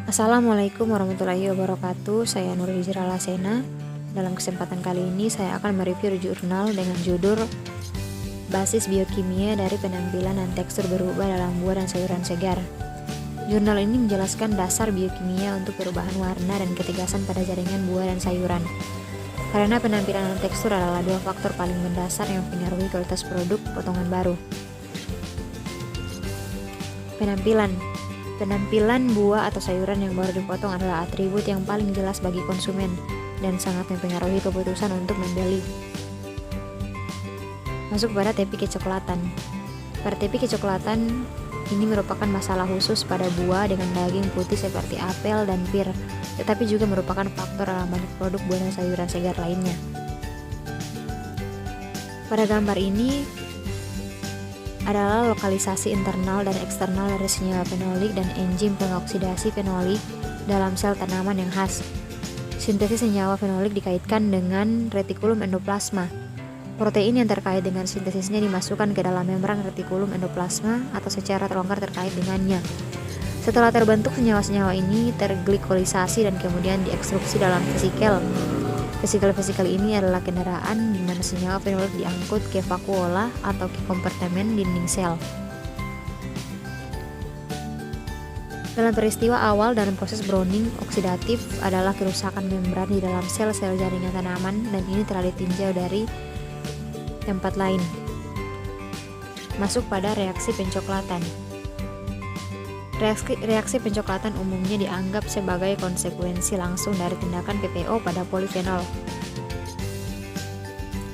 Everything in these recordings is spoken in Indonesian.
Assalamualaikum warahmatullahi wabarakatuh. Saya Nur Hijrah Lasena. Dalam kesempatan kali ini saya akan mereview jurnal dengan judul Basis Biokimia dari Penampilan dan Tekstur Berubah dalam Buah dan Sayuran Segar. Jurnal ini menjelaskan dasar biokimia untuk perubahan warna dan ketegasan pada jaringan buah dan sayuran. Karena penampilan dan tekstur adalah dua faktor paling mendasar yang mempengaruhi kualitas produk potongan baru. Penampilan buah atau sayuran yang baru dipotong adalah atribut yang paling jelas bagi konsumen dan sangat mempengaruhi keputusan untuk membeli. Masuk pada tepi kecoklatan. Pada tepi kecoklatan ini merupakan masalah khusus pada buah dengan daging putih seperti apel dan pir, tetapi juga merupakan faktor dalam banyak produk buah dan sayuran segar lainnya. Pada gambar ini adalah lokalisasi internal dan eksternal dari senyawa fenolik dan enzim pengoksidasi fenolik dalam sel tanaman yang khas. Sintesis senyawa fenolik dikaitkan dengan retikulum endoplasma. Protein yang terkait dengan sintesisnya dimasukkan ke dalam membran retikulum endoplasma atau secara terlonggar terkait dengannya. Setelah terbentuk, senyawa-senyawa ini terglikolisasi dan kemudian diekstruksi dalam vesikel. Vesikel ini adalah kendaraan di mana senyawa fenolik diangkut ke vakuola atau ke kompartemen dinding sel. Dalam peristiwa awal dalam proses browning oksidatif adalah kerusakan membran di dalam sel-sel jaringan tanaman, dan ini telah ditinjau dari tempat lain. Masuk pada reaksi pencoklatan. Reaksi pencoklatan umumnya dianggap sebagai konsekuensi langsung dari tindakan PPO pada polifenol.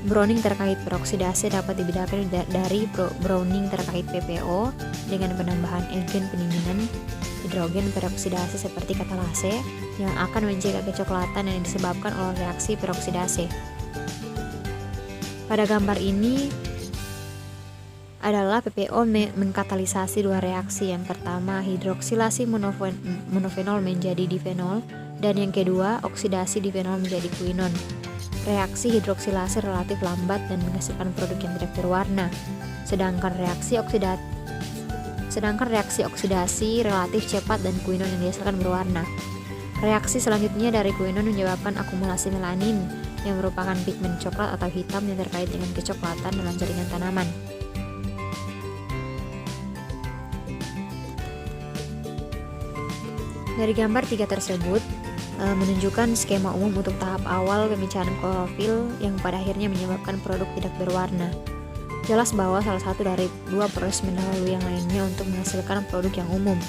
Browning terkait peroksidase dapat dibedakan dari browning terkait PPO dengan penambahan agen pendinginan hidrogen peroksidase seperti katalase yang akan mencegah kecoklatan yang disebabkan oleh reaksi peroksidase. Pada gambar ini adalah PPO mengkatalisasi dua reaksi. Yang pertama, hidroksilasi monofenol menjadi difenol, dan yang kedua, oksidasi difenol menjadi kuinon. Reaksi hidroksilasi relatif lambat dan menghasilkan produk yang tidak berwarna, sedangkan reaksi oksidasi relatif cepat dan kuinon yang dihasilkan berwarna. Reaksi selanjutnya dari kuinon menyebabkan akumulasi melanin yang merupakan pigmen coklat atau hitam yang terkait dengan kecoklatan dalam jaringan tanaman. Dari gambar 3 tersebut menunjukkan skema umum untuk tahap awal pemecahan klorofil yang pada akhirnya menyebabkan produk tidak berwarna. Jelas bahwa salah satu dari dua proses mendahului yang lainnya untuk menghasilkan produk yang umum.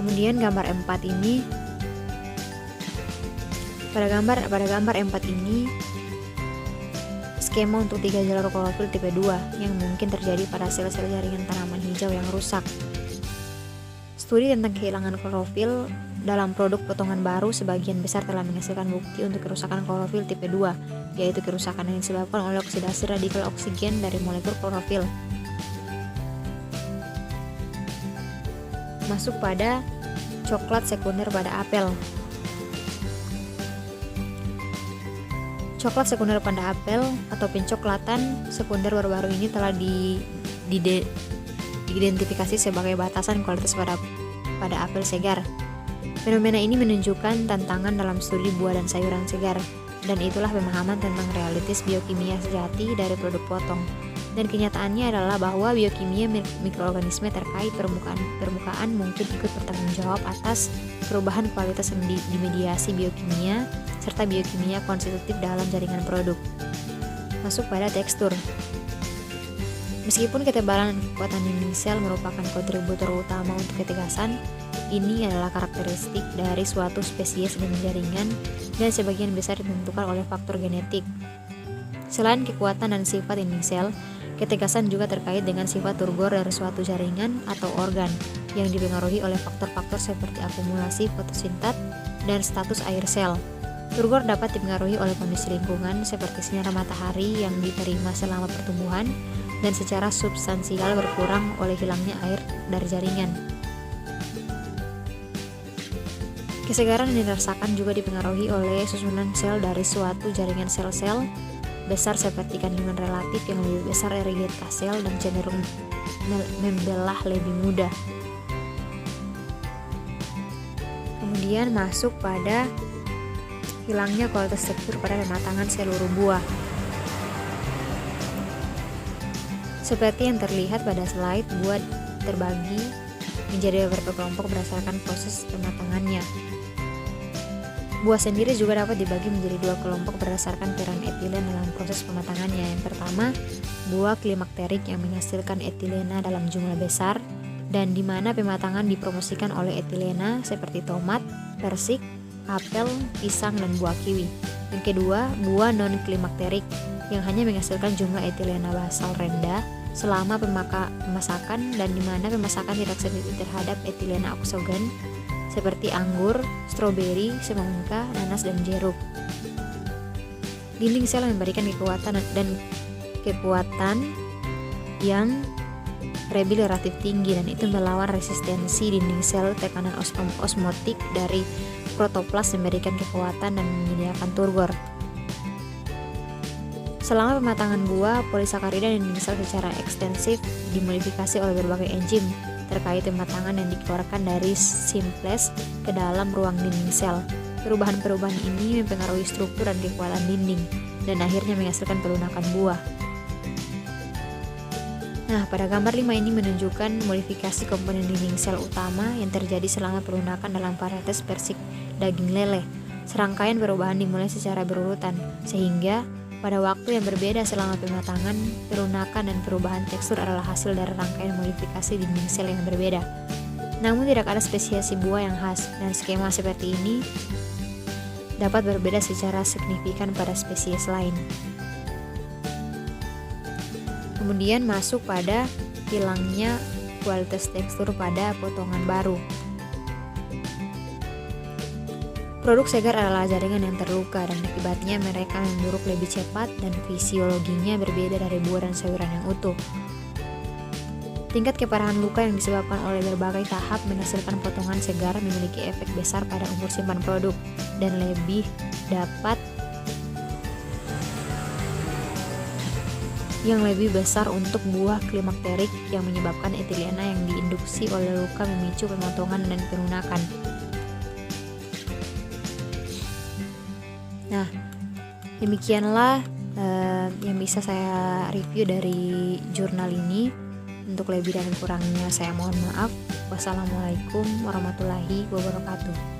Kemudian gambar 4 ini, pada gambar 4 ini skema untuk 3 jalur klorofil tipe 2 yang mungkin terjadi pada sel-sel jaringan tanaman hijau yang rusak. Studi tentang kehilangan klorofil dalam produk potongan baru sebagian besar telah menghasilkan bukti untuk kerusakan klorofil tipe 2, yaitu kerusakan yang disebabkan oleh oksidasi radikal oksigen dari molekul klorofil. Masuk pada coklat sekunder pada apel. Coklat sekunder pada apel atau pencoklatan sekunder baru-baru ini telah diidentifikasi sebagai batasan kualitas pada apel segar. Fenomena ini menunjukkan tantangan dalam studi buah dan sayuran segar, dan itulah pemahaman tentang realitas biokimia sejati dari produk potong. Dan kenyataannya adalah bahwa biokimia mikroorganisme terkait permukaan mungkin ikut bertanggung jawab atas perubahan kualitas yang dimediasi biokimia serta biokimia konstitutif dalam jaringan produk. Masuk pada tekstur. Meskipun ketebalan dan kekuatan dinding sel merupakan kontributor utama untuk ketegasan, ini adalah karakteristik dari suatu spesies dan jaringan dan sebagian besar ditentukan oleh faktor genetik. Selain kekuatan dan sifat dinding sel, ketegasan juga terkait dengan sifat turgor dari suatu jaringan atau organ yang dipengaruhi oleh faktor-faktor seperti akumulasi fotosintat dan status air sel. Turgor dapat dipengaruhi oleh kondisi lingkungan seperti sinar matahari yang diterima selama pertumbuhan dan secara substansial berkurang oleh hilangnya air dari jaringan. Kesegaran yang dirasakan juga dipengaruhi oleh susunan sel dari suatu jaringan sel-sel besar seperti kandungan relatif yang lebih besar dari beta sel dan cenderung membelah lebih mudah. Kemudian masuk pada hilangnya kualitas tekstur pada pematangan seluruh buah. Seperti yang terlihat pada slide, buah terbagi menjadi beberapa kelompok berdasarkan proses pematangannya. Buah sendiri juga dapat dibagi menjadi dua kelompok berdasarkan peran etilen dalam proses pematangannya. Yang pertama, buah klimakterik yang menghasilkan etilena dalam jumlah besar dan di mana pematangan dipromosikan oleh etilena seperti tomat, persik, apel, pisang, dan buah kiwi. Yang kedua, buah non-klimakterik yang hanya menghasilkan jumlah etilena basal rendah selama pemasakan dan di mana pemasakan tidak sensitif terhadap etilena oksogen seperti anggur, stroberi, semangka, nanas, dan jeruk. Dinding sel memberikan kekuatan yang relatif tinggi dan itu melawan resistensi dinding sel tekanan osmotik dari protoplas memberikan kekuatan dan menyediakan turgor. Selama pematangan buah, polisakarida dan dinding sel secara ekstensif dimodifikasi oleh berbagai enzim terkait pematangan yang dikeluarkan dari simples ke dalam ruang dinding sel. Perubahan-perubahan ini mempengaruhi struktur dan kekuatan dinding dan akhirnya menghasilkan pelunakan buah. Nah, pada gambar 5 ini menunjukkan modifikasi komponen dinding sel utama yang terjadi selama pelunakan dalam varietas persik daging lele. Serangkaian perubahan dimulai secara berurutan, sehingga pada waktu yang berbeda selama pematangan, pelunakan, dan perubahan tekstur adalah hasil dari rangkaian modifikasi dinding sel yang berbeda. Namun tidak ada spesiasi buah yang khas, dan skema seperti ini dapat berbeda secara signifikan pada spesies lain. Kemudian masuk pada hilangnya kualitas tekstur pada potongan baru. Produk segar adalah jaringan yang terluka dan akibatnya mereka memburuk lebih cepat dan fisiologinya berbeda dari buah dan sayuran yang utuh. Tingkat keparahan luka yang disebabkan oleh berbagai tahap menghasilkan potongan segar memiliki efek besar pada umur simpan produk dan lebih besar untuk buah klimakterik yang menyebabkan etilena yang diinduksi oleh luka memicu pemotongan dan pelunakan. Nah, demikianlah yang bisa saya review dari jurnal ini. Untuk lebih dan kurangnya saya mohon maaf. Wassalamualaikum warahmatullahi wabarakatuh.